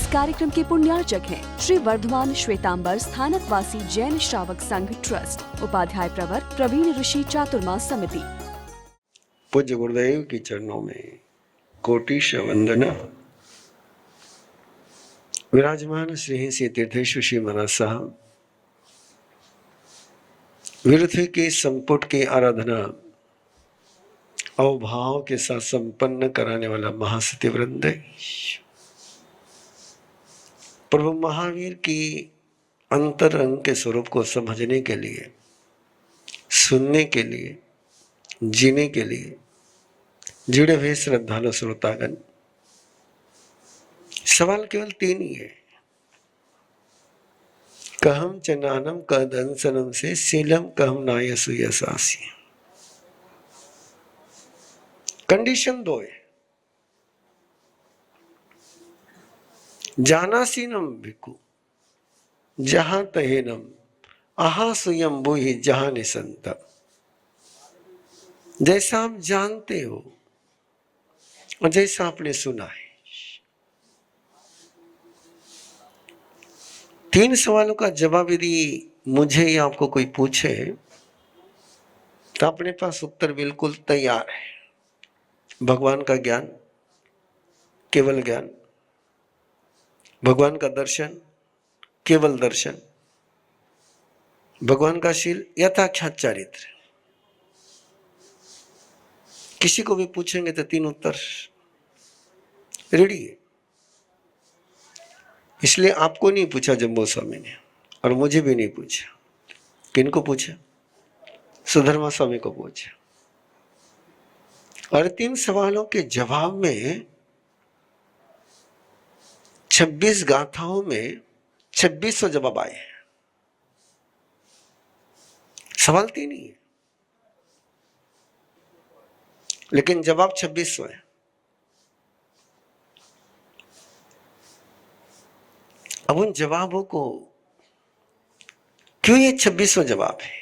कार्यक्रम के पुण्यार्चक हैं श्री वर्धमान श्वेतांबर स्थानकवासी जैन श्रावक संघ ट्रस्ट, उपाध्याय प्रवर प्रवीण ऋषि चातुर्मास समिति। पूज्य गुरुदेव की चरणों में कोटिश वंदना। विराजमान श्री श्री तीर्थेश्वर श्री महाराज साहब विरथी के संपुट की आराधना अवभाव के साथ संपन्न कराने वाला महासती वृंद, प्रभु महावीर की अंतरंग के स्वरूप को समझने के लिए, सुनने के लिए, जीने के लिए जुड़े हुए श्रद्धालु श्रोतागण, सवाल केवल तीन ही है। कहम चनानम कदंसनम से शीलम कहम नायसु यसासी। कंडीशन दो है। जानासीनम भिक्खु जहां तहेनम आहा सुयम बुहि जहां निसंत। जैसा आप जानते हो और जैसा आपने सुना है। तीन सवालों का जवाब यदि मुझे या आपको कोई पूछे तो अपने पास उत्तर बिल्कुल तैयार है। भगवान का ज्ञान, केवल ज्ञान। भगवान का दर्शन, केवल दर्शन। भगवान का शील, यथाख्यात चारित्र। किसी को भी पूछेंगे तो तीन उत्तर रेडी है। इसलिए आपको नहीं पूछा जम्बो स्वामी ने, और मुझे भी नहीं पूछा। किनको पूछा? सुधर्मा स्वामी को पूछा। और तीन सवालों के जवाब में 26 गाथाओं में 2600 जवाब आए हैं। सवाल तीन ही है, लेकिन जवाब 2600 है। अब उन जवाबों को क्यों ये 2600 जवाब है?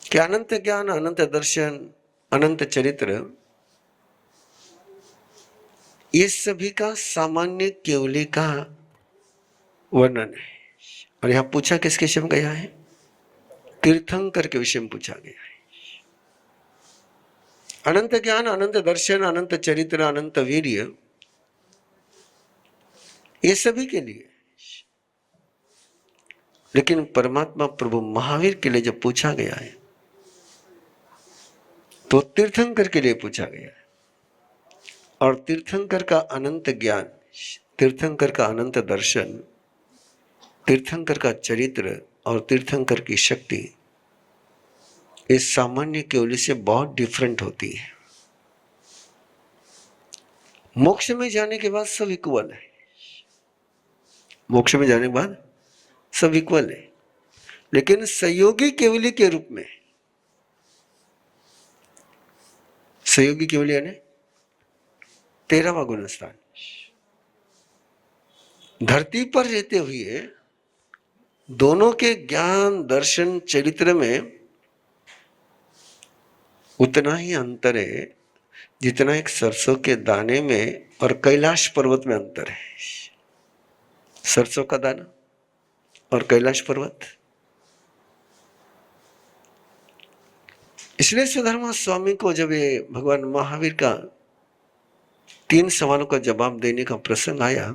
कि अनंत ज्ञान, अनंत दर्शन, अनंत चरित्र, ये सभी का सामान्य केवली का वर्णन है। और यहां पूछा किसके विषय में गया है? तीर्थंकर के विषय में पूछा गया है। अनंत ज्ञान, अनंत दर्शन, अनंत चरित्र, अनंत वीर्य, ये सभी के लिए। लेकिन परमात्मा प्रभु महावीर के लिए जब पूछा गया है तो तीर्थंकर के लिए पूछा गया है। और तीर्थंकर का अनंत ज्ञान, तीर्थंकर का अनंत दर्शन, तीर्थंकर का चरित्र और तीर्थंकर की शक्ति इस सामान्य केवली से बहुत डिफरेंट होती है। मोक्ष में जाने के बाद सब इक्वल है। मोक्ष में जाने के बाद सब इक्वल है, लेकिन सहयोगी केवली के रूप में, सहयोगी केवली यानी 13वां गुण स्थान, धरती पर रहते हुए दोनों के ज्ञान, दर्शन, चरित्र में उतना ही अंतर है जितना एक सरसों के दाने में और कैलाश पर्वत में अंतर है। सरसों का दाना और कैलाश पर्वत। इसलिए सुधर्मा स्वामी को जब ये भगवान महावीर का तीन सवालों का जवाब देने का प्रसंग आया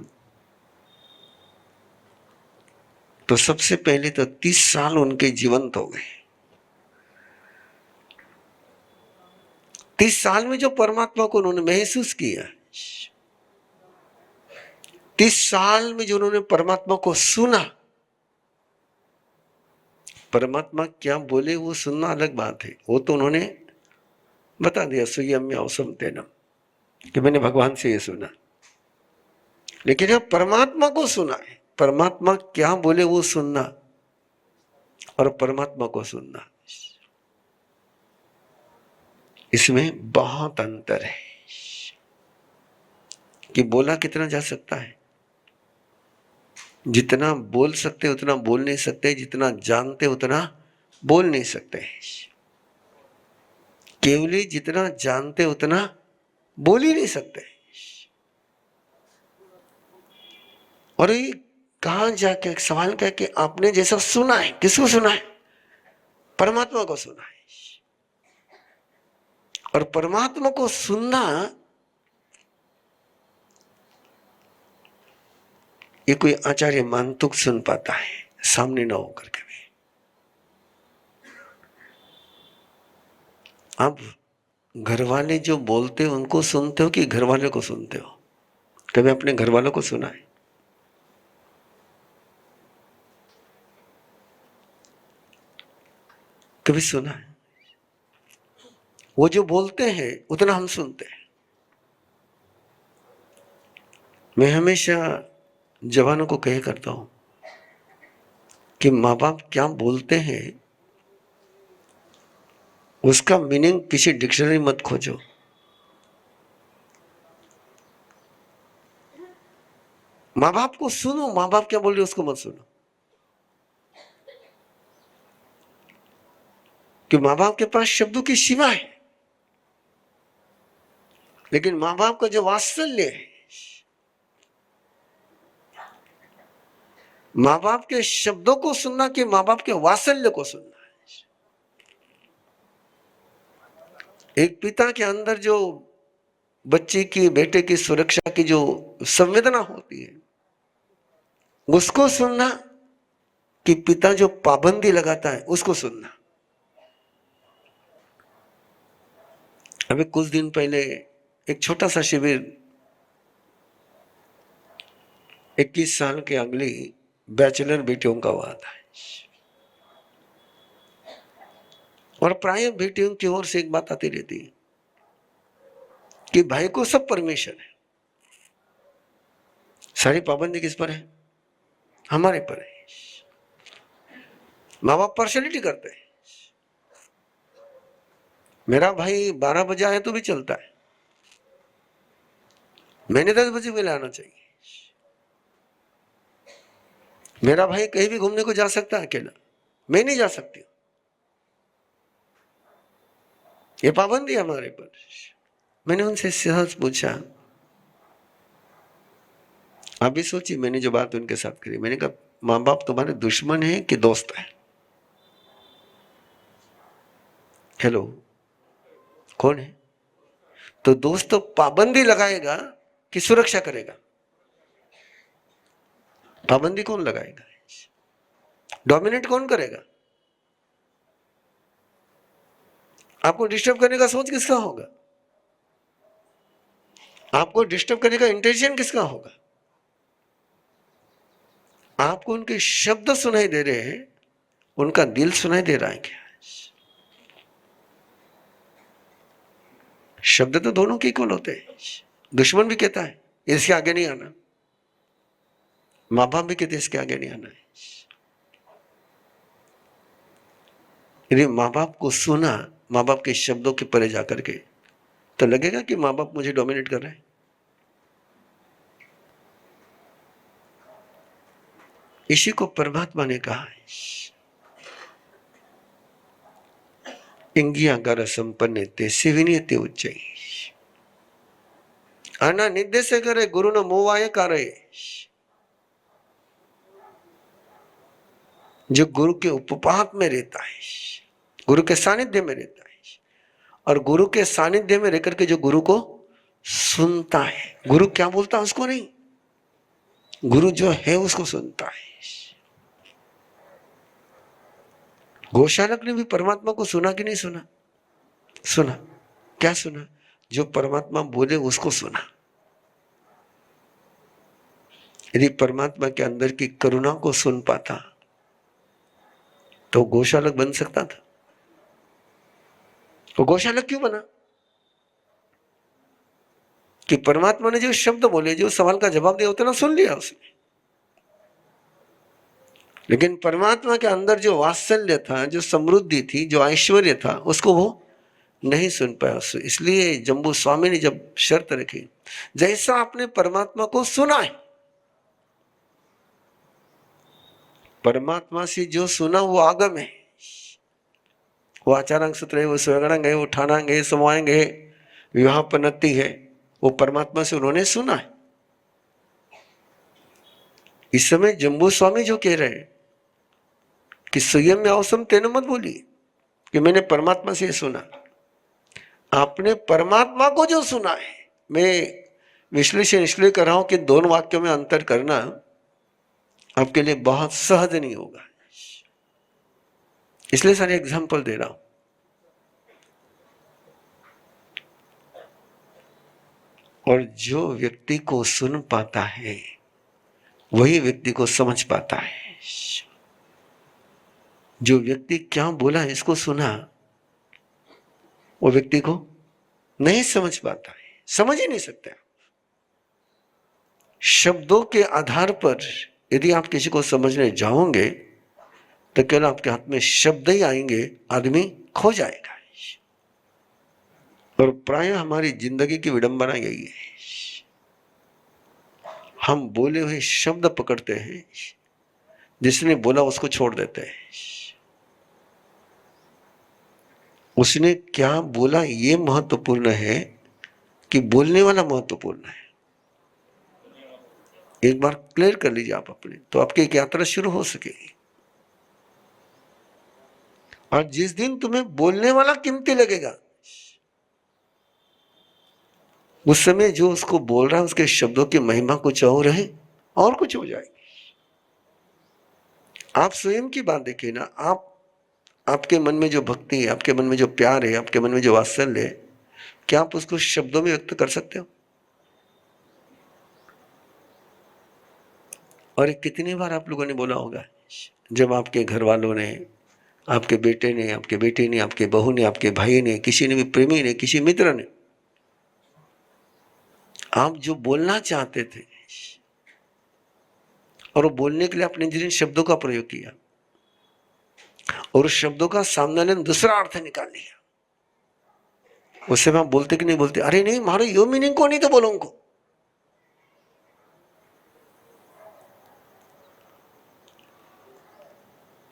तो सबसे पहले तो 30 साल उनके जीवंत हो गए। 30 साल में जो परमात्मा को उन्होंने महसूस किया, 30 साल में जो उन्होंने परमात्मा को सुना, परमात्मा क्या बोले वो सुनना अलग बात है। वो तो उन्होंने बता दिया, सुयम्य अवसम तेनम, कि मैंने भगवान से ये सुना। लेकिन जब परमात्मा को सुना है, परमात्मा क्या बोले वो सुनना और परमात्मा को सुनना, इसमें बहुत अंतर है। कि बोला कितना जा सकता है? जितना बोल सकते उतना बोल नहीं सकते, जितना जानते उतना बोल नहीं सकते। केवली जितना जानते उतना बोल ही नहीं सकते। और ये कहा जाके एक सवाल क्या कि आपने जैसा सुना है, किसको सुना है? परमात्मा को सुना है। और परमात्मा को सुनना ये कोई आचार्य मानतुक सुन पाता है, सामने ना होकर के भी। आप घर वाले जो बोलते हो उनको सुनते हो कि घर वाले को सुनते हो? कभी अपने घर वालों को सुना है? कभी सुना है? वो जो बोलते हैं उतना हम सुनते हैं। मैं हमेशा जवानों को कहे करता हूं कि माँ बाप क्या बोलते हैं उसका मीनिंग किसी डिक्शनरी मत खोजो। माँ बाप को सुनो, माँ बाप क्या बोल रहे उसको मत सुनो। कि माँ बाप के पास शब्दों की सीमा है, लेकिन माँ बाप का जो वात्सल्य है, माँ बाप के शब्दों को सुनना कि माँ बाप के वात्सल्य को सुनना है। एक पिता के अंदर जो बच्चे की, बेटे की सुरक्षा की जो संवेदना होती है उसको सुनना, कि पिता जो पाबंदी लगाता है उसको सुनना। अभी कुछ दिन पहले एक छोटा सा शिविर 21 साल के अगली बैचलर बेटियों का हुआ था। और प्राय बेटियों की ओर से एक बात आती रहती है कि भाई को सब परमिशन है, सारी पाबंदी किस पर है? हमारे पर है। माँ बाप पार्शलिटी करते हैं। मेरा भाई 12 बजे आए तो भी चलता है, मैंने 10 बजे पहले आना चाहिए। मेरा भाई कहीं भी घूमने को जा सकता है अकेला, मैं नहीं जा सकती। ये पाबंदी है हमारे पर। मैंने उनसे सहज पूछा, आप भी सोचिए मैंने जो बात उनके साथ करी। मैंने कहा माँ बाप तुम्हारे दुश्मन है कि दोस्त है? हेलो, कौन है? तो दोस्त तो पाबंदी लगाएगा कि सुरक्षा करेगा? पाबंदी कौन लगाएगा? डोमिनेट कौन करेगा? आपको डिस्टर्ब करने का सोच किसका होगा? आपको डिस्टर्ब करने का इंटेंशन किसका होगा? आपको उनके शब्द सुनाई दे रहे हैं, उनका दिल सुनाई दे रहा है क्या? शब्द तो दोनों के इक्वल होते हैं। दुश्मन भी कहता है इसके आगे नहीं आना, माँ बाप भी कहते इसके आगे नहीं आना है। यदि माँ बाप को सुना, माँ बाप के शब्दों के परे जाकर के, तो लगेगा कि माँ बाप मुझे डोमिनेट कर रहे हैं। इसी को परमात्मा ने कहा है, इंगियागार संपन्न ते सिविनीते उच्चई आना निर्देश करे गुरु न मोवाए करे। जो गुरु के उपपात में रहता है, गुरु के सानिध्य में रहता है, और गुरु के सानिध्य में रहकर के जो गुरु को सुनता है, गुरु क्या बोलता है उसको नहीं, गुरु जो है उसको सुनता है। गोशालक ने भी परमात्मा को सुना कि नहीं सुना? सुना। क्या सुना? जो परमात्मा बोले उसको सुना। यदि परमात्मा के अंदर की करुणा को सुन पाता तो गोशालक बन सकता था। तो गोशालक क्यों बना? कि परमात्मा ने जो शब्द बोले, जो सवाल का जवाब दिया, उतना सुन लिया उसने। लेकिन परमात्मा के अंदर जो वात्सल्य था, जो समृद्धि थी, जो ऐश्वर्य था, उसको वो नहीं सुन पाया। इसलिए जम्बू स्वामी ने जब शर्त रखी, जैसा आपने परमात्मा को सुना है, परमात्मा से जो सुना वो आगम है, वो आचारांग सूत्र है, वो स्वगणांग है, वो ठानांग है, समवांग है, विवाह पनत्ति है, वो परमात्मा से उन्होंने सुना है। इस समय जम्बू स्वामी जो कह रहे हैं कि संयम में अवसम तेन मत बोलिए कि मैंने परमात्मा से सुना। आपने परमात्मा को जो सुना है, मैं विश्लेषण इसलिए कर रहा हूं कि दोनों वाक्यों में अंतर करना आपके लिए बहुत सहज नहीं होगा, इसलिए सारे एग्जाम्पल दे रहा हूं। और जो व्यक्ति को सुन पाता है वही व्यक्ति को समझ पाता है। जो व्यक्ति क्या बोला इसको सुना, वो व्यक्ति को नहीं समझ पाता है, समझ ही नहीं सकता। शब्दों के आधार पर यदि आप किसी को समझने जाओगे तो केवल आपके हाथ में शब्द ही आएंगे, आदमी खो जाएगा। और प्राय हमारी जिंदगी की विडंबना यही है, हम बोले हुए शब्द पकड़ते हैं, जिसने बोला उसको छोड़ देते हैं। उसने क्या बोला ये महत्वपूर्ण है कि बोलने वाला महत्वपूर्ण है। एक बार क्लियर कर लीजिए आप अपने, तो आपकी एक यात्रा शुरू हो सकेगी। और जिस दिन तुम्हें बोलने वाला कीमती लगेगा, उस समय जो उसको बोल रहा है उसके शब्दों की महिमा कुछ और है और कुछ हो जाएगी। आप स्वयं की बात देखिए ना, आपके मन में जो भक्ति है, आपके मन में जो प्यार है, आपके मन में जो वात्सल्य है, क्या आप उसको शब्दों में व्यक्त कर सकते हो? और कितनी बार आप लोगों ने बोला होगा जब आपके घर वालों ने, आपके बेटे ने, आपके बेटी ने, आपके बहू ने, आपके भाई ने, किसी ने भी, प्रेमी ने, किसी मित्र ने, आप जो बोलना चाहते थे और वो बोलने के लिए आपने जिन शब्दों का प्रयोग किया और उस शब्दों का सामने वाले ने दूसरा अर्थ निकाल लिया, उससे आप बोलते कि नहीं बोलते, अरे नहीं मारो यो मीनिंग को नहीं तो बोलो उनको।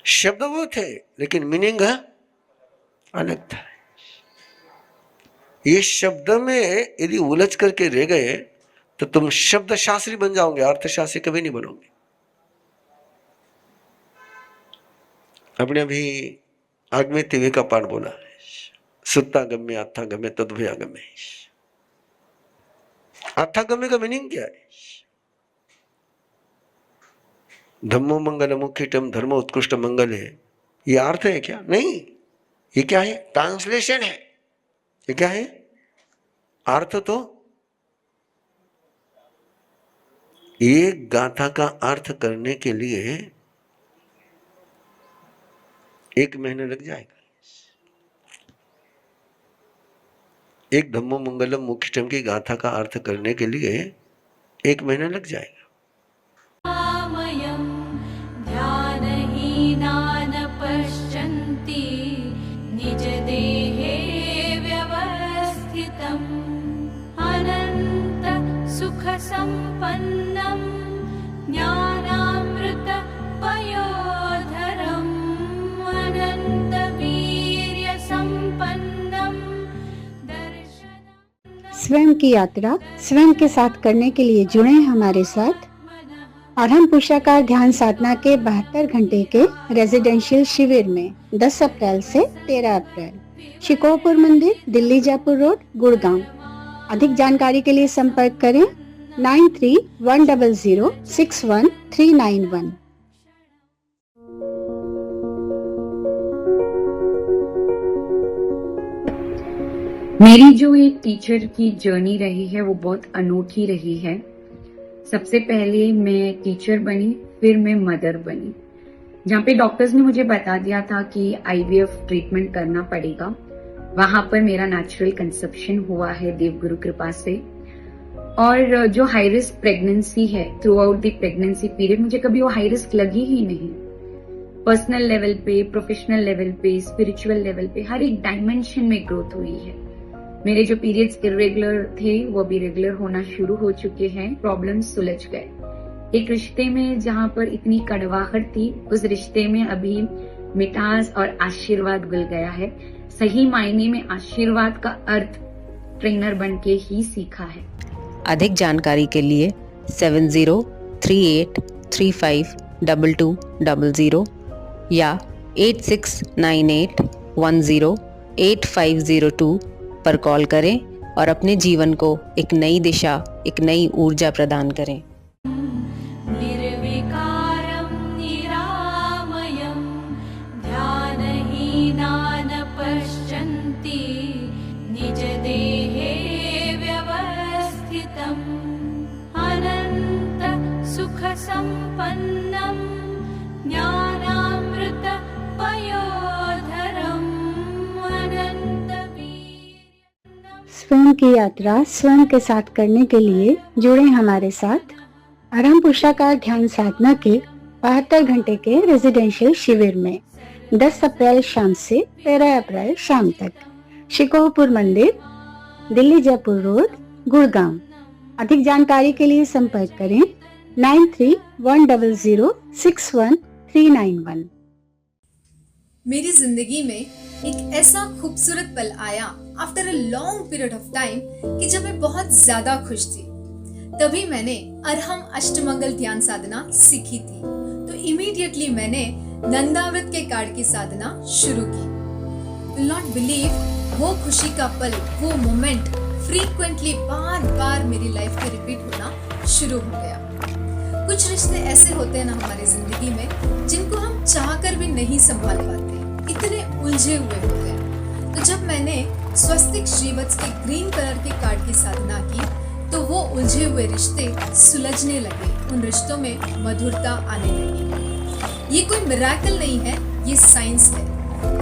शब्द वो थे लेकिन मीनिंग अलग था। ये शब्द में यदि उलझ करके रह गए तो तुम शब्द शास्त्री बन जाओगे, अर्थशास्त्री कभी नहीं बनोगे। अपने अभी आगमे तिवे का पाठ बोला, सुत्ता गम्य आथा गम्य तद्भय आगम्य। आथा गम्य का मीनिंग क्या है? धम्मो मंगल मुख्यतम धर्म उत्कृष्ट मंगल है, ये अर्थ है क्या? नहीं, ये क्या है? ट्रांसलेशन है। ये क्या है? अर्थ तो एक गाथा का अर्थ करने के लिए 1 महीना लग जाएगा। एक धम्मो मंगलम मोक्षम की गाथा का अर्थ करने के लिए 1 महीना लग जाएगा। निज देहे व्यवस्थितम् अनंत सुख संपन्नम् ज्ञानामृत पयोधरम् अनंत वीर्य संपन्नम् दर्शनम्। स्वयं की यात्रा स्वयं के साथ करने के लिए जुड़े हमारे साथ और हम पुरुषाकार ध्यान साधना के 72 घंटे के रेजिडेंशियल शिविर में 10 अप्रैल से 13 अप्रैल शिकोहपुर मंदिर, दिल्ली जयपुर रोड, गुड़गांव। अधिक जानकारी के लिए संपर्क करें 9310061391। मेरी जो एक टीचर की जर्नी रही है वो बहुत अनोखी रही है। सबसे पहले मैं टीचर बनी, फिर मैं मदर बनी। जहाँ पे डॉक्टर्स ने मुझे बता दिया था कि आईवीएफ ट्रीटमेंट करना पड़ेगा, वहां पर मेरा नेचुरल कंसेप्शन हुआ है देवगुरु कृपा से। और जो हाई रिस्क प्रेगनेंसी है, through out the pregnancy period मुझे कभी वो हाई रिस्क लगी ही नहीं। पर्सनल लेवल पे, प्रोफेशनल लेवल पे, स्पिरिचुअल लेवल पे, हर एक डायमेंशन में ग्रोथ हुई है। मेरे जो पीरियड्स इरेगुलर थे वो भी रेगुलर होना शुरू हो चुके हैं। प्रॉब्लम्स सुलझ गए। एक रिश्ते में जहां पर इतनी कड़वाहट थी, उस रिश्ते में अभी मिठास और आशीर्वाद घुल गया है। सही मायने में आशीर्वाद का अर्थ ट्रेनर बन के ही सीखा है। अधिक जानकारी के लिए 7038 86352200 या 8698108502 पर कॉल करें और अपने जीवन को एक नई दिशा, एक नई ऊर्जा प्रदान करें। निर्विकारं निरामयं ध्यानहीनान् पश्यन्ति निजदेहे व्यवस्थितम् अनन्त सुखसम्पन्नं ज्ञानामृत पयोधरम् अनन्तवीर्यम्। स्वयं की यात्रा स्वयं के साथ करने के लिए जुड़े हमारे साथ आराम पुरुषाकार ध्यान साधना के 72 घंटे के रेजिडेंशियल शिविर में 10 अप्रैल शाम से 13 अप्रैल शाम तक, शिकोहपुर मंदिर, दिल्ली जयपुर रोड, गुड़गांव। अधिक जानकारी के लिए संपर्क करें 9310061391। मेरी जिंदगी में एक ऐसा खूबसूरत पल आया after a long period of time कि जब मैं बहुत ज्यादा खुश थी। तभी मैंने अरहम अष्टमंगल ध्यान साधना सीखी थी। तो इमीडिएटली मैंने नंदाव्रत के कार्ड की साधना शुरू की। विल नॉट बिलीव, वो खुशी का पल, वो मोमेंट फ्रीक्वेंटली बार बार मेरी लाइफ में रिपीट होना शुरू हो गया। कुछ रिश्ते ऐसे होते हैं ना हमारी जिंदगी में, जिनको हम चाहकर भी नहीं संभाल पाते, इतने उलझे हुए होते हैं। तो जब मैंने स्वस्तिक श्रीवत्स के ग्रीन कलर के कार्ड की साधना की तो वो उलझे हुए रिश्ते सुलझने लगे, उन रिश्तों में मधुरता आने लगी। ये कोई मिरेकल नहीं है, ये साइंस है।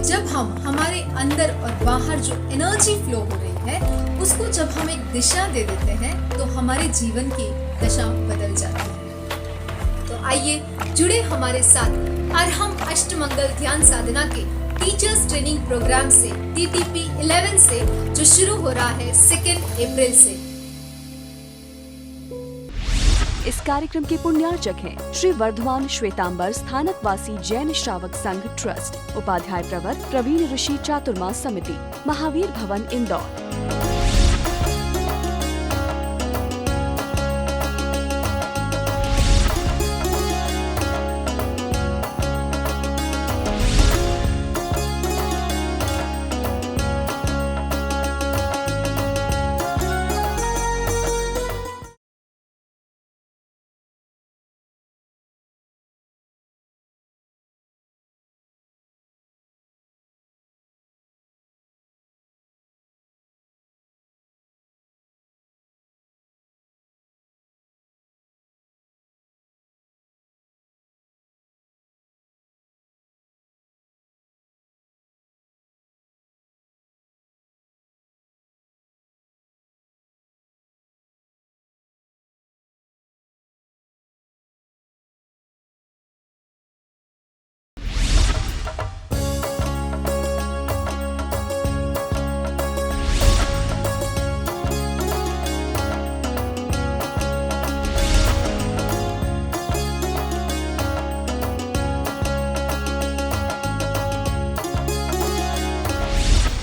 जब हम हमारे अंदर और बाहर जो एनर्जी फ्लो हो रही है उसको जब हम एक दिशा दे देते हैं तो हमारे जीवन की दशा बदल जाती है। तो आइए जुड़े हमारे साथ अरहम अष्टमंगल ध्यान साधना के टीचर्स ट्रेनिंग प्रोग्राम से TTP 11 से, जो शुरू हो रहा है 2 अप्रैल से। इस कार्यक्रम के पुण्यार्चक हैं श्री वर्धमान श्वेतांबर स्थानकवासी जैन श्रावक संघ ट्रस्ट, उपाध्याय प्रवर प्रवीण ऋषि चातुर्मास समिति, महावीर भवन, इंदौर।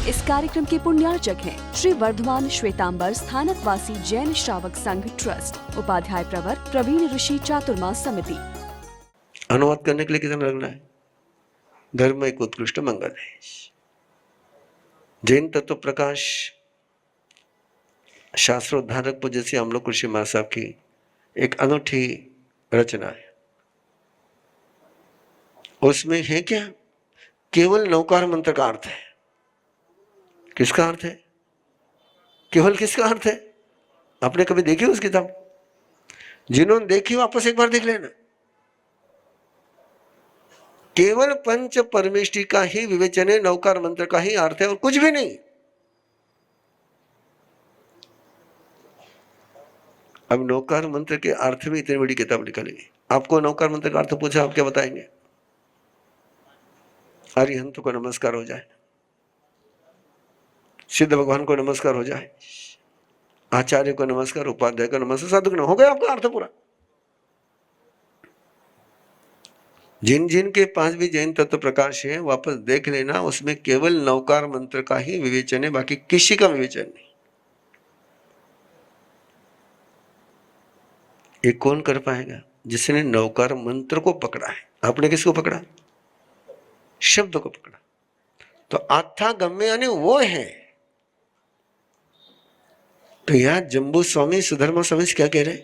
इस कार्यक्रम के पुण्यार्चक हैं श्री वर्धमान श्वेतांबर स्थानकवासी जैन श्रावक संघ ट्रस्ट, उपाध्याय प्रवर प्रवीण ऋषि चातुर्मास समिति। अनुवाद करने के लिए कितना लगना है? धर्म एक उत्कृष्ट मंगल है। जैन तत्व प्रकाश शास्त्रोद्धारक पूज्य श्री अमलोक ऋषि महाराज साहब की एक अनूठी रचना है। उसमें है क्या? केवल नौकार मंत्र का अर्थ है। किसका अर्थ है? केवल किसका अर्थ है? आपने कभी देखी उस किताब? जिन्होंने देखी वापस एक बार देख लेना। केवल पंच परमेष्टि का ही विवेचन है, नौकार मंत्र का ही अर्थ है और कुछ भी नहीं। अब नौकार मंत्र के अर्थ में इतनी बड़ी किताब निकलेगी। आपको नौकार मंत्र का अर्थ पूछा, आप क्या बताएंगे? अरिहंत को नमस्कार हो जाए, सिद्ध भगवान को नमस्कार हो जाए, आचार्य को नमस्कार, उपाध्याय को नमस्कार, साधु को, हो गया आपका अर्थ पूरा। जिन जिन के पास भी जैन तत्व प्रकाश है वापस देख लेना, उसमें केवल नौकार मंत्र का ही विवेचन है, बाकी किसी का विवेचन नहीं। ये कौन कर पाएगा? जिसने नवकार मंत्र को पकड़ा है। आपने किसको पकड़ा? शब्द को पकड़ा। तो आथा गम्य यानी वो है। तो यहां जम्बू स्वामी सुधर्मा स्वामी क्या कह रहे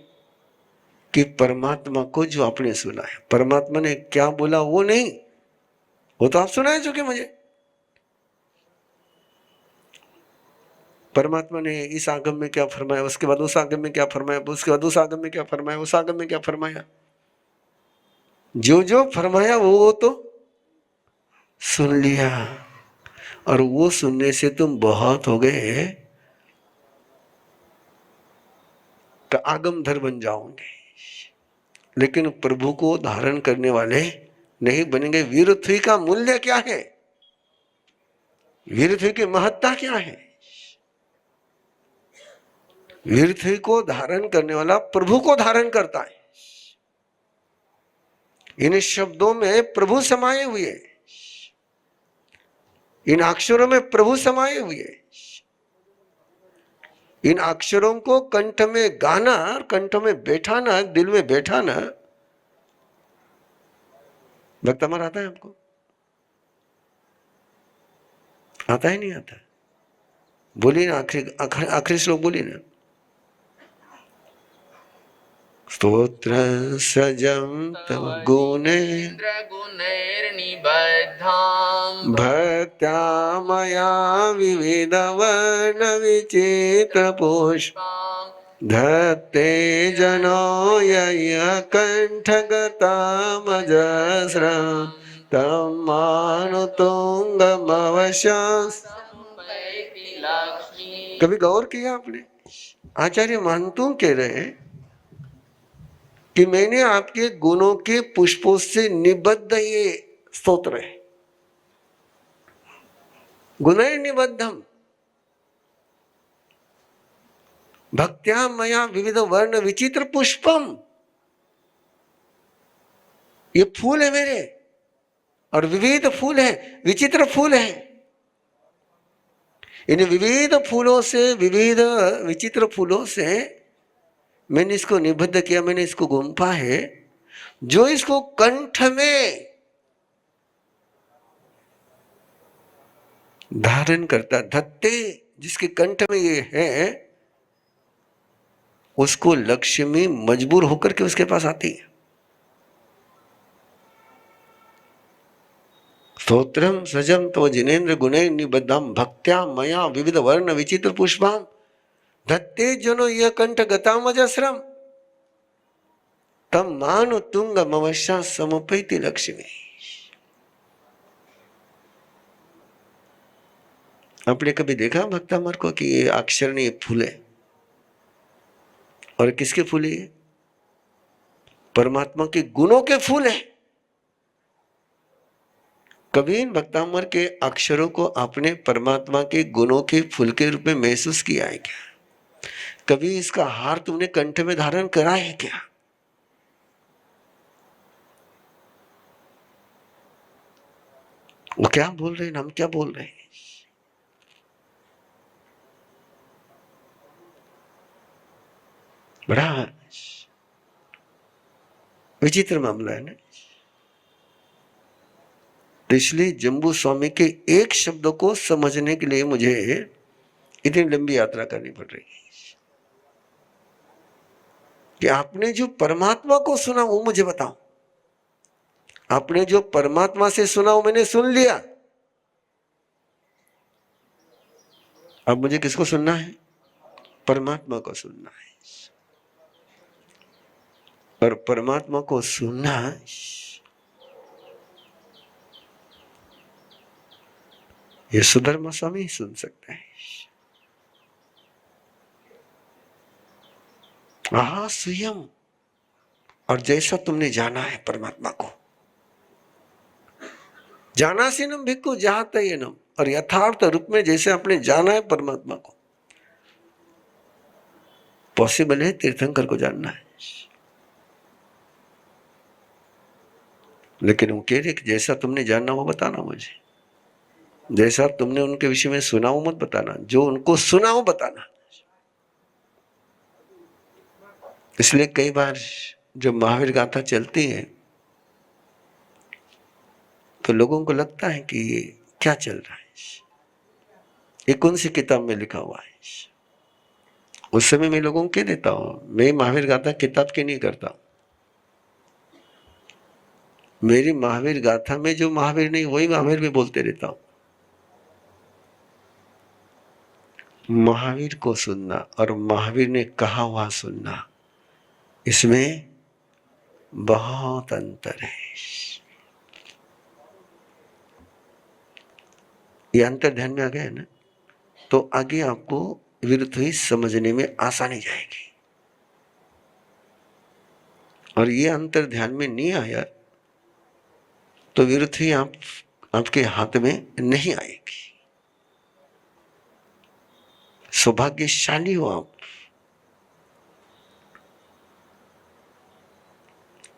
कि परमात्मा को जो आपने सुना है, परमात्मा ने क्या बोला वो नहीं, वो तो आप सुना है चुके मुझे। परमात्मा ने इस आगम में क्या फरमाया, उसके बाद उस आगम में क्या फरमाया, उसके बाद उस आगम में क्या फरमाया, उस आगम में क्या फरमाया, जो जो फरमाया वो तो सुन लिया। और वो सुनने से तुम बहुत हो गए तो आगमधर बन जाओगे, लेकिन प्रभु को धारण करने वाले नहीं बनेंगे। वीरत्व का मूल्य क्या है? वीरत्व की महत्ता क्या है? वीरत्व को धारण करने वाला प्रभु को धारण करता है। इन शब्दों में प्रभु समाये हुए, इन अक्षरों में प्रभु समाये हुए। इन अक्षरों को कंठ में गाना, कंठ में बैठाना, दिल में बैठाना, भक्त हमारा आता है आपको? आता है नहीं आता? बोलिए ना, आखिरी श्लोक बोलिए ना। स्तोत्र सजम तव गुणैर्निबद्धां भक्त्या मया विविधवर्ण विचित्र पुष्पां धत्ते जनो यया कंठगतामजस्रं तं मानुतुंगमवश्यं। कभी गौर किया आपने? आचार्य मानतुंग कह रहे हैं कि मैंने आपके गुणों के पुष्पों से निबद्ध ये स्तोत्र है। गुणैर निबद्धम भक्त्या मया विविध वर्ण विचित्र पुष्पम। ये फूल है मेरे, और विविध फूल है, विचित्र फूल है। इन विविध फूलों से, विविध विचित्र फूलों से मैंने इसको निबद्ध किया, मैंने इसको गुंफा है। जो इसको कंठ में धारण करता, धत्ते जिसके कंठ में ये है, उसको लक्ष्मी मजबूर होकर के उसके पास आती है। स्तोत्रम सजम तो जिनेन्द्र गुणे निबद्धम भक्त्या मया विविध वर्ण विचित्र पुष्पाम धत्ते जनो यह कंठ गतामजस्रम तम मानु तुंग मवश्या समुपैति लक्ष्मी। आपने कभी देखा भक्तामर को कि ये अक्षर नहीं फूल है? और किसके फूल है? परमात्मा के गुणों के फूल है। कभी इन भक्तामर के अक्षरों को आपने परमात्मा के गुणों के फूल के रूप में महसूस किया है क्या? कभी इसका हार तुमने कंठ में धारण करा है क्या? वो क्या बोल रहे हैं, हम क्या बोल रहे हैं? बड़ा विचित्र मामला है ना। तो इसलिए जम्बू स्वामी के एक शब्द को समझने के लिए मुझे इतनी लंबी यात्रा करनी पड़ रही है कि आपने जो परमात्मा को सुना वो मुझे बताओ। आपने जो परमात्मा से सुना वो मैंने सुन लिया। अब मुझे किसको सुनना है? परमात्मा को सुनना है। और परमात्मा को सुनना ये सुधर्मा स्वामी सुन सकते हैं। आहा स्वयं। और जैसा तुमने जाना है परमात्मा को, जाना सीनम भिक्खु जातयनम, और यथार्थ रूप में जैसे आपने जाना है परमात्मा को, पॉसिबल है तीर्थंकर को जानना है। लेकिन वो कह रहे कि जैसा तुमने जानना वो बताना मुझे, जैसा तुमने उनके विषय में सुना वो मत बताना, जो उनको सुना वो बताना। इसलिए कई बार जब महावीर गाथा चलती है तो लोगों को लगता है कि ये क्या चल रहा है, ये कौन सी किताब में लिखा हुआ है। उस समय मैं लोगों को कह देता हूं, मैं महावीर गाथा किताब की नहीं करता। मेरी महावीर गाथा में जो महावीर नहीं वही महावीर में बोलते रहता हूं। महावीर को सुनना और महावीर ने कहा हुआ सुनना, इसमें बहुत अंतर है। ये अंतर ध्यान में आ गया है ना, तो आगे आपको विरुद्ध ही समझने में आसानी जाएगी। और ये अंतर ध्यान में नहीं आया तो विरुद्ध ही आपके हाथ में नहीं आएगी। सौभाग्यशाली हो आप,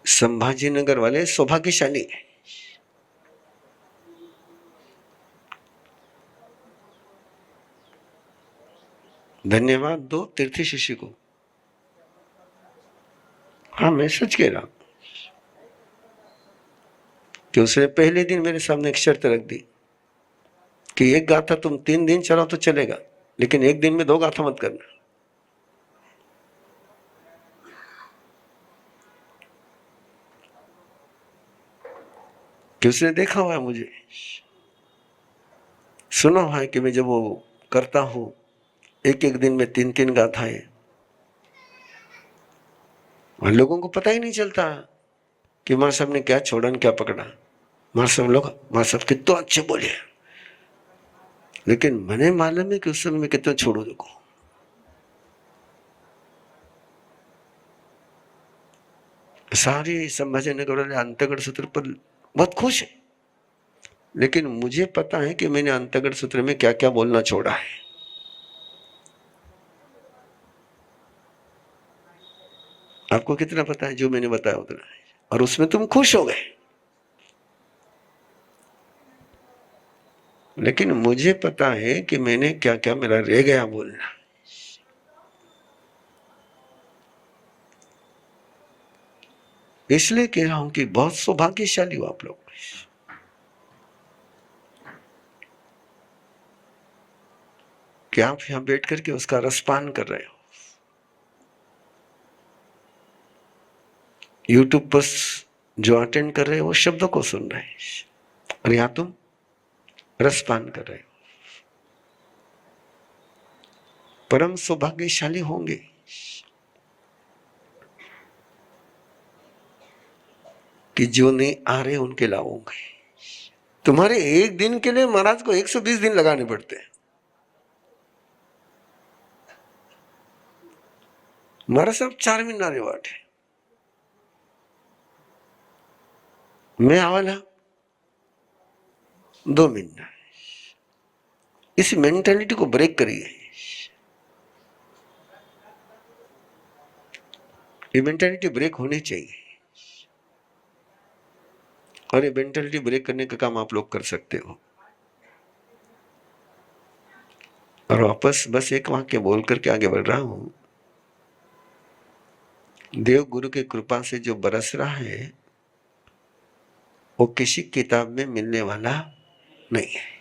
संभाजीनगर वाले सौभाग्यशाली हैं। धन्यवाद दो तीर्थी शिष्य को। हाँ, मैं सच कह रहा हूं कि उसने पहले दिन मेरे सामने एक शर्त रख दी कि एक गाथा तुम 3 दिन चलाओ तो चलेगा, लेकिन एक दिन में 2 गाथा मत करना। कि उसने देखा हुआ है, मुझे सुना हुआ है कि मैं जब वो करता हूं एक एक दिन में 3-3 गाथाएं, और लोगों को पता ही नहीं चलता कि मां साहब ने क्या छोड़ा क्या पकड़ा। मां साहब कितना अच्छे बोले, लेकिन मैंने मालूम है कि उस समय में कितना छोड़ो देखो। सारी संभाजीनगर वाले अंतगढ़ सूत्र पर बहुत खुश है, लेकिन मुझे पता है कि मैंने अंतगढ़ सूत्र में क्या क्या बोलना छोड़ा है। आपको कितना पता है? जो मैंने बताया उतना है, और उसमें तुम खुश हो गए। लेकिन मुझे पता है कि मैंने क्या क्या मेरा रह गया बोलना। इसलिए कह रहा हूं कि बहुत सौभाग्यशाली हो आप लोग कि आप यहां बैठ करके उसका रसपान कर रहे हो। यूट्यूब पर जो अटेंड कर रहे हो वो शब्दों को सुन रहे हैं, और यहां तुम रसपान कर रहे हो। परम सौभाग्यशाली होंगे कि जो नहीं आ रहे उनके लाओगे। तुम्हारे एक दिन के लिए महाराज को 120 दिन लगाने पड़ते हैं। महाराज साहब 4 महीना रिवार्ड है, मैं आवाला 2 महीना। इस मेंटालिटी को ब्रेक करिए। ये मेंटालिटी ब्रेक होनी चाहिए, और ये मेंटालिटी ब्रेक करने का काम आप लोग कर सकते हो। और वापस बस एक वाक्य बोल करके आगे बढ़ रहा हूं। देव गुरु की कृपा से जो बरस रहा है वो किसी किताब में मिलने वाला नहीं है।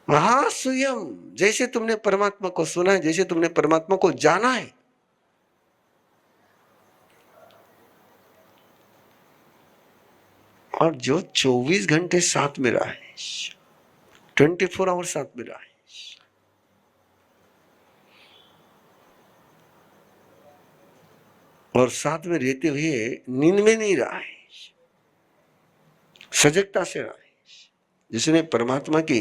हाँ, स्वयं जैसे तुमने परमात्मा को सुना है, जैसे तुमने परमात्मा को जाना है, और जो 24 घंटे साथ में रहा है, 24 आवर साथ में रहा है, और साथ में रहते हुए नींद में नहीं रहा है, सजगता से रहा है, जिसने परमात्मा की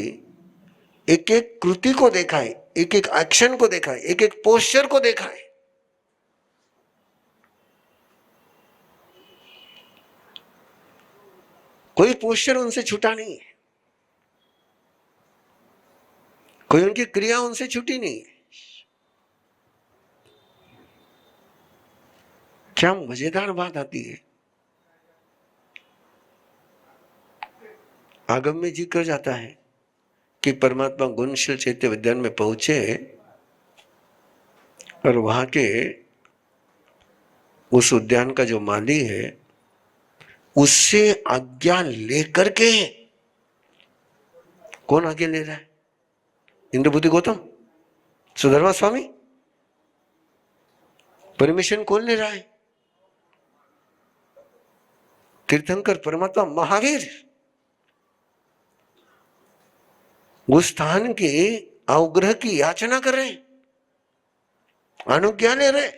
एक एक कृति को देखा है, एक एक एक्शन को देखा है, एक एक पोस्चर को देखा है। कोई पोस्चर उनसे छूटा नहीं है, कोई उनकी क्रिया उनसे छूटी नहीं है। क्या मजेदार बात आती है, आगम में जिक्र जाता है कि परमात्मा गुणशील चैत्य विद्यान में पहुंचे और वहां के उस उद्यान का जो माली है उससे आज्ञा लेकर के, कौन आज्ञा ले रहा है? इंद्रभूति गौतम, सुधर्मा स्वामी, परमिशन कौन ले रहा है? तीर्थंकर परमात्मा महावीर उस स्थान के अवग्रह की याचना कर रहे, अनुज्ञा ले रहे।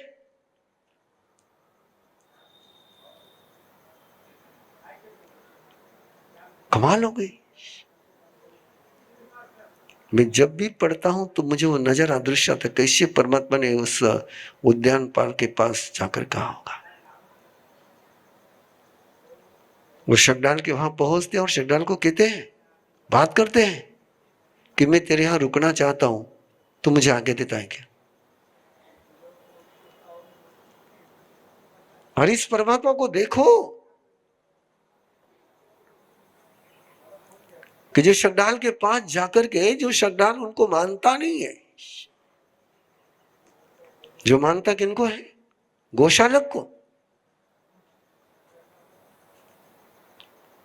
कमाल हो गई। मैं जब भी पढ़ता हूं तो मुझे वो नजर अदृश्य आता, कैसे परमात्मा ने उस उद्यान पाल के पास जाकर कहा होगा। वो शकडाल के वहां पहुंचते और शकडाल को कहते हैं, बात करते हैं कि मैं तेरे यहां रुकना चाहता हूं, तो मुझे आगे देता है क्या? और इस परमात्मा को देखो कि जो शकडाल के पास जाकर के, जो शकडाल उनको मानता नहीं है, जो मानता किनको है? गौशालक को।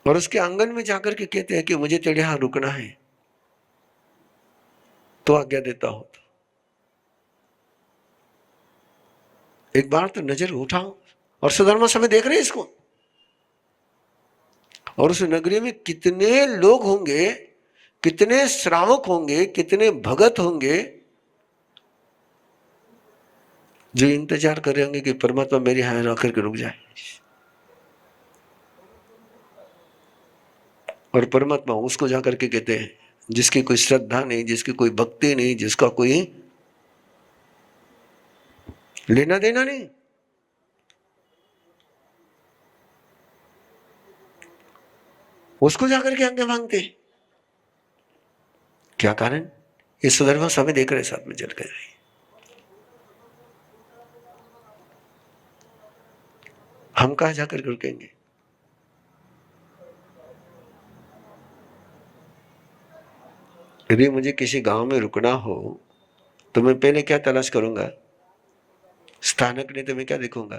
और उसके आंगन में जाकर के कहते हैं कि मुझे तेरे यहां रुकना है, तो आज्ञा देता हो। एक बार तो नजर उठाओ। और सुधर्मा समय देख रहे हैं इसको। और उस नगरी में कितने लोग होंगे, कितने श्रावक होंगे, कितने भगत होंगे जो इंतजार कर रहे होंगे कि परमात्मा मेरे यहां आकर के रुक जाए। और परमात्मा उसको जाकर के कहते हैं जिसकी कोई श्रद्धा नहीं, जिसकी कोई भक्ति नहीं, जिसका कोई लेना देना नहीं, उसको जाकर के आगे मांगते। क्या कारण? ये सुधर्मा समय देख रहे साथ में चल कर। हम कहां जाकर के रुकेंगे? यदि मुझे किसी गांव में रुकना हो तो मैं पहले क्या तलाश करूंगा? स्थानक नहीं तो मैं क्या देखूंगा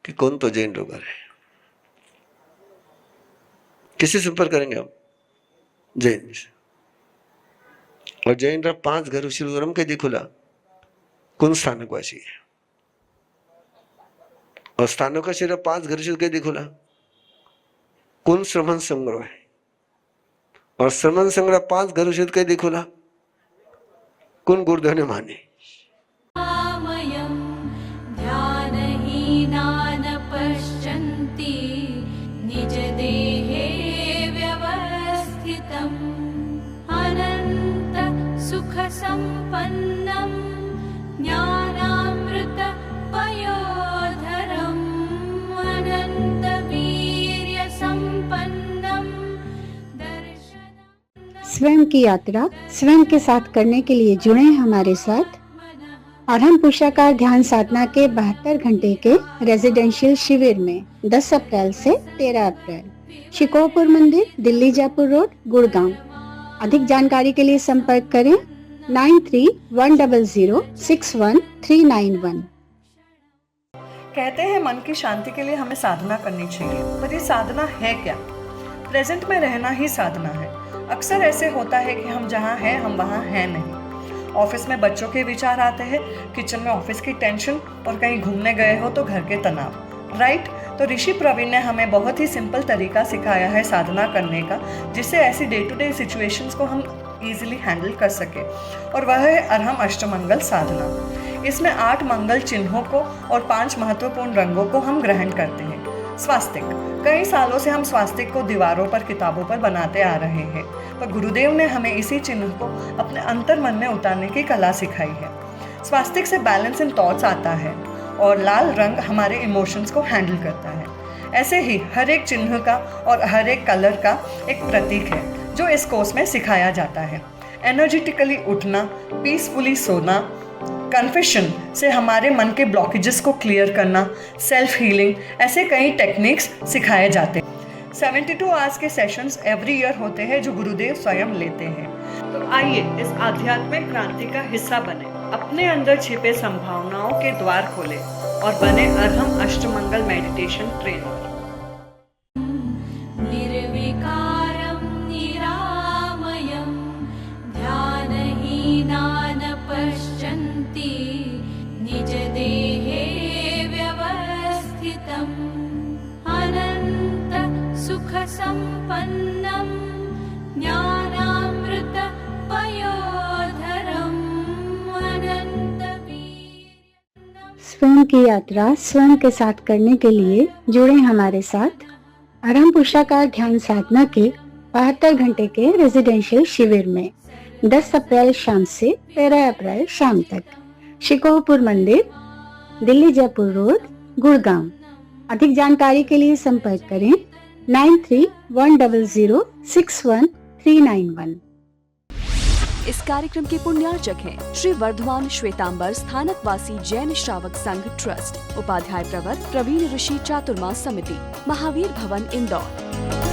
कि कौन तो जैन लोग है। किसी संपर्क करेंगे हम? जैन। और जैन रा 5 घर उसी के दिखुला कौन स्थानकवासी है। और स्थानक का सिर्फ 5 घर के दिखुला कौन श्रमण संग्रह है। और श्रमण संग्रह 5 घर के दिखुला कौन गुरुदेव ने माने। रामयं ध्यानहीनान् पश्यन्ति निजदेहे व्यवस्थितम् अनन्त सुखसम्पन्नं ज्ञानामृतपयोधरम् अनन्तवीर्यसम्पन्नं स्वयं की यात्रा स्वयं के साथ करने के लिए जुड़े हमारे साथ। और हम पुरुषाकार ध्यान साधना के 72 घंटे के रेजिडेंशियल शिविर में 10 अप्रैल से 13 अप्रैल, शिकोहपुर मंदिर, दिल्ली जयपुर रोड, गुड़गांव। अधिक जानकारी के लिए संपर्क करें 9310061391। कहते हैं मन की शांति के लिए हमें साधना करनी चाहिए, पर ये साधना है क्या? प्रेजेंट में रहना ही साधना है। अक्सर ऐसे होता है कि हम जहाँ हैं हम वहाँ हैं नहीं। ऑफिस में बच्चों के विचार आते हैं, किचन में ऑफिस की टेंशन, और कहीं घूमने गए हो तो घर के तनाव। राइट? तो ऋषि प्रवीण ने हमें बहुत ही सिंपल तरीका सिखाया है साधना करने का, जिससे ऐसी डे टू डे सिचुएशंस को हम ईजिली हैंडल कर सके, और वह है अरहम अष्टमंगल साधना। इसमें 8 मंगल चिन्हों को और 5 महत्वपूर्ण रंगों को हम ग्रहण करते हैं। स्वास्तिक, कई सालों से हम स्वास्तिक को दीवारों पर, किताबों पर बनाते आ रहे हैं, पर गुरुदेव ने हमें इसी चिन्ह को अपने अंतर मन में उतारने की कला सिखाई है। स्वास्तिक से बैलेंस इन थॉट्स आता है, और लाल रंग हमारे इमोशंस को हैंडल करता है। ऐसे ही हर एक चिन्ह का और हर एक कलर का एक प्रतीक है जो इस कोर्स में सिखाया जाता है। एनर्जेटिकली उठना, पीसफुली सोना, कन्फेशन से हमारे मन के ब्लॉकेजेस को क्लियर करना, सेल्फ हीलिंग, ऐसे कई टेक्निक्स सिखाए जाते हैं। 72 आवर्स के सेशंस एवरी ईयर होते हैं जो गुरुदेव स्वयं लेते हैं। तो आइए इस आध्यात्मिक क्रांति का हिस्सा बने, अपने अंदर छिपे संभावनाओं के द्वार खोलें और बने अरहम अष्टमंगल मेडिटेशन ट्रेनर। निर्विकारं निरामयं ध्यानहीनान् पश्यन्ति निजदेहे व्यवस्थितम् अनन्त सुखसम्पन्नं ज्ञानामृत पयोधरम् अनन्तवीर्यम्। स्वयं की यात्रा स्वयं के साथ करने के लिए जुड़े हमारे साथ अरहम पुरुषाकार ध्यान साधना के 72 घंटे के रेजिडेंशियल शिविर में 10 अप्रैल शाम से 13 अप्रैल शाम तक, शिकोहपुर मंदिर, दिल्ली जयपुर रोड, गुड़गांव। अधिक जानकारी के लिए संपर्क करें 9310061391। इस कार्यक्रम के पुण्यार्चक हैं श्री वर्धमान श्वेतांबर स्थानकवासी जैन श्रावक संघ ट्रस्ट, उपाध्याय प्रवर प्रवीण ऋषि चातुर्मा समिति, महावीर भवन इंदौर।